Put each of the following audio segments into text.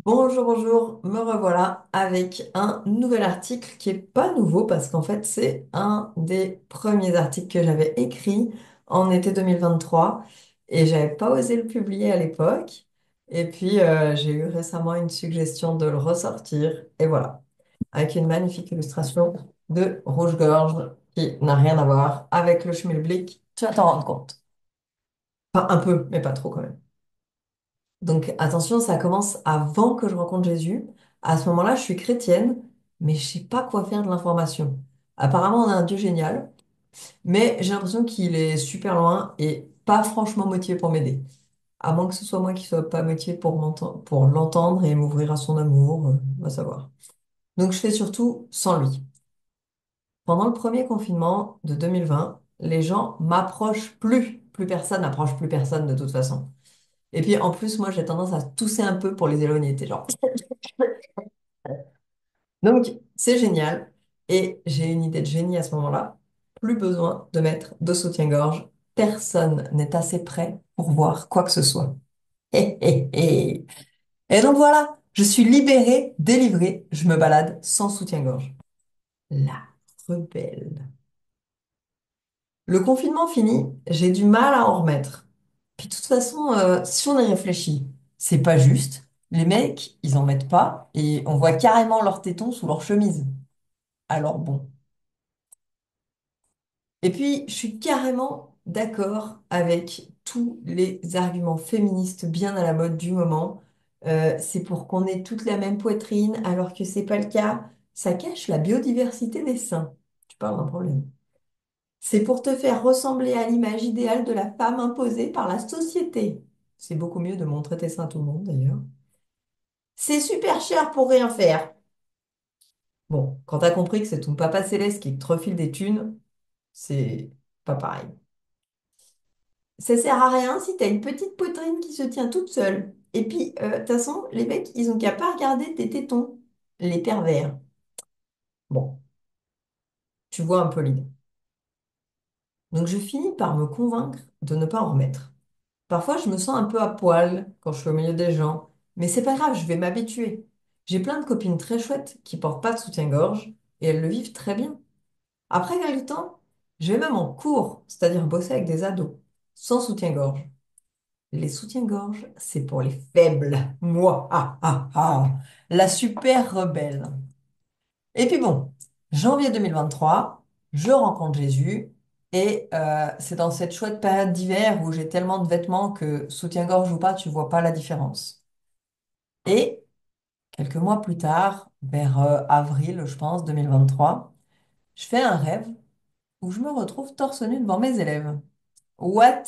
Bonjour, bonjour, me revoilà avec un nouvel article qui est pas nouveau parce qu'en fait c'est un des premiers articles que j'avais écrit en été 2023 et j'avais pas osé le publier à l'époque. Et puis j'ai eu récemment une suggestion de le ressortir et voilà, avec une magnifique illustration de rouge-gorge qui n'a rien à voir avec le schmilblick, tu vas t'en rendre compte. Enfin un peu, mais pas trop quand même. Donc attention, ça commence avant que je rencontre Jésus. À ce moment-là, je suis chrétienne, mais je sais pas quoi faire de l'information. Apparemment, on a un Dieu génial, mais j'ai l'impression qu'il est super loin et pas franchement motivé pour m'aider. À moins que ce soit moi qui sois pas motivé pour l'entendre et m'ouvrir à son amour, on va savoir. Donc je fais surtout sans lui. Pendant le premier confinement de 2020, les gens m'approchent plus. Plus personne n'approche plus personne de toute façon. Et puis en plus, moi j'ai tendance à tousser un peu pour les éloigner. T'es genre. Donc, c'est génial. Et j'ai une idée de génie à ce moment-là. Plus besoin de mettre de soutien-gorge. Personne n'est assez prêt pour voir quoi que ce soit. Hé, hé, hé. Et donc voilà, je suis libérée, délivrée. Je me balade sans soutien-gorge. La rebelle. Le confinement fini, j'ai du mal à en remettre. Puis de toute façon, si on y réfléchit, c'est pas juste. Les mecs, ils en mettent pas et on voit carrément leurs tétons sous leur chemise. Alors bon. Et puis, je suis carrément d'accord avec tous les arguments féministes bien à la mode du moment. C'est pour qu'on ait toute la même poitrine, alors que c'est pas le cas. Ça cache la biodiversité des seins. Tu parles d'un problème. C'est pour te faire ressembler à l'image idéale de la femme imposée par la société. C'est beaucoup mieux de montrer tes seins à tout le monde, d'ailleurs. C'est super cher pour rien faire. Bon, quand t'as compris que c'est ton papa céleste qui te refile des thunes, c'est pas pareil. Ça sert à rien si t'as une petite poitrine qui se tient toute seule. Et puis, de toute façon, les mecs, ils ont qu'à pas regarder tes tétons. Les pervers. Bon, tu vois un peu l'idée. Donc, je finis par me convaincre de ne pas en remettre. Parfois, je me sens un peu à poil quand je suis au milieu des gens. Mais c'est pas grave, je vais m'habituer. J'ai plein de copines très chouettes qui portent pas de soutien-gorge et elles le vivent très bien. Après quelque temps, je vais même en cours, c'est-à-dire bosser avec des ados, sans soutien-gorge. Les soutiens-gorge, c'est pour les faibles. Moi, la super rebelle. Et puis bon, janvier 2023, je rencontre Jésus et c'est dans cette chouette période d'hiver où j'ai tellement de vêtements que soutien-gorge ou pas, tu vois pas la différence. Et quelques mois plus tard, vers avril, je pense, 2023, je fais un rêve où je me retrouve torse nu devant mes élèves. What?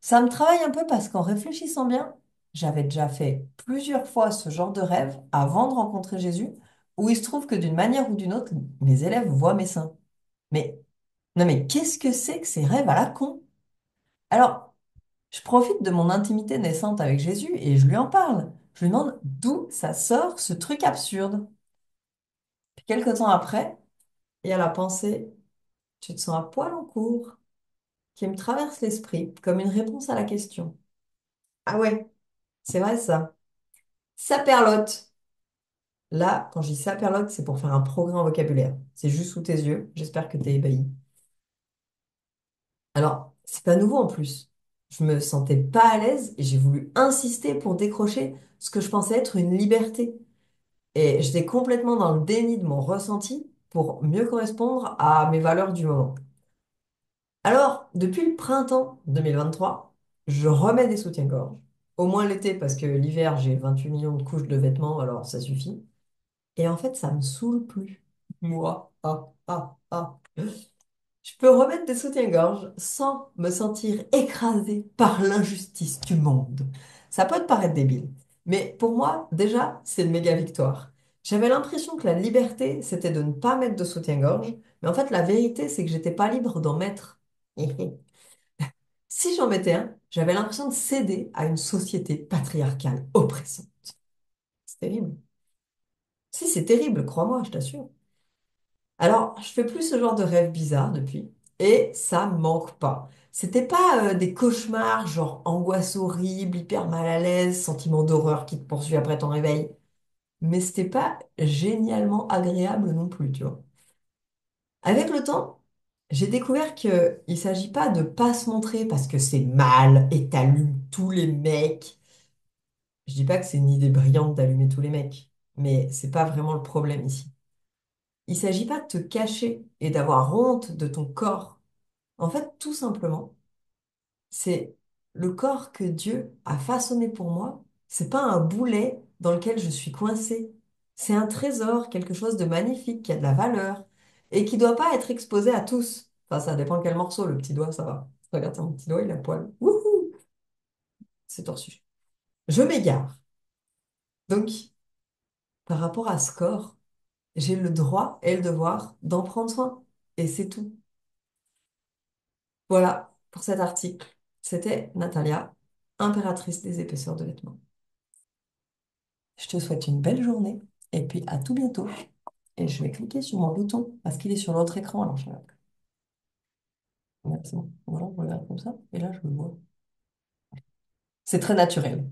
Ça me travaille un peu parce qu'en réfléchissant bien, j'avais déjà fait plusieurs fois ce genre de rêve avant de rencontrer Jésus, où il se trouve que d'une manière ou d'une autre, mes élèves voient mes seins. Mais non, mais qu'est-ce que c'est que ces rêves à la con? Alors, je profite de mon intimité naissante avec Jésus et je lui en parle. Je lui demande d'où ça sort ce truc absurde. Puis quelques temps après, il y a la pensée, tu te sens à poil en cours, qui me traverse l'esprit comme une réponse à la question. Ah ouais, c'est vrai ça. Saperlotte. Là, quand je dis saperlotte, c'est pour faire un progrès en vocabulaire. C'est juste sous tes yeux. J'espère que t'es ébahi. Alors, c'est pas nouveau en plus. Je me sentais pas à l'aise et j'ai voulu insister pour décrocher ce que je pensais être une liberté. Et j'étais complètement dans le déni de mon ressenti pour mieux correspondre à mes valeurs du moment. Alors, depuis le printemps 2023, je remets des soutiens-gorge. Au moins l'été, parce que l'hiver, j'ai 28 millions de couches de vêtements, alors ça suffit. Et en fait, ça me saoule plus. Moi, Je peux remettre des soutiens-gorge sans me sentir écrasée par l'injustice du monde. Ça peut te paraître débile, mais pour moi, déjà, c'est une méga victoire. J'avais l'impression que la liberté, c'était de ne pas mettre de soutien-gorge, mais en fait, la vérité, c'est que j'étais pas libre d'en mettre. Si j'en mettais un, j'avais l'impression de céder à une société patriarcale oppressante. C'est terrible. Si, c'est terrible, crois-moi, je t'assure. Alors, je fais plus ce genre de rêve bizarre depuis. et ça manque pas. C'était pas des cauchemars, genre angoisse horrible, hyper mal à l'aise, sentiment d'horreur qui te poursuit après ton réveil. Mais c'était pas génialement agréable non plus, tu vois. Avec le temps, j'ai découvert qu'il ne s'agit pas de pas se montrer parce que c'est mal et t'allumes tous les mecs. Je dis pas que c'est une idée brillante d'allumer tous les mecs, mais c'est pas vraiment le problème ici. Il s'agit pas de te cacher et d'avoir honte de ton corps. En fait, tout simplement, c'est le corps que Dieu a façonné pour moi. C'est pas un boulet dans lequel je suis coincée. C'est un trésor, quelque chose de magnifique, qui a de la valeur et qui doit pas être exposé à tous. Enfin, ça dépend quel morceau. Le petit doigt, ça va. Regarde, mon petit doigt, il a poil. Wouhou! C'est torsu. Je m'égare. Donc, par rapport à ce corps, j'ai le droit et le devoir d'en prendre soin. Et c'est tout. Voilà pour cet article. C'était Natalia, impératrice des épaisseurs de vêtements. Je te souhaite une belle journée et puis à tout bientôt. Et je vais cliquer sur mon bouton parce qu'il est sur l'autre écran. Alors, je... Ouais, c'est bon. Voilà, on regarde comme ça. Et là, je le vois. C'est très naturel.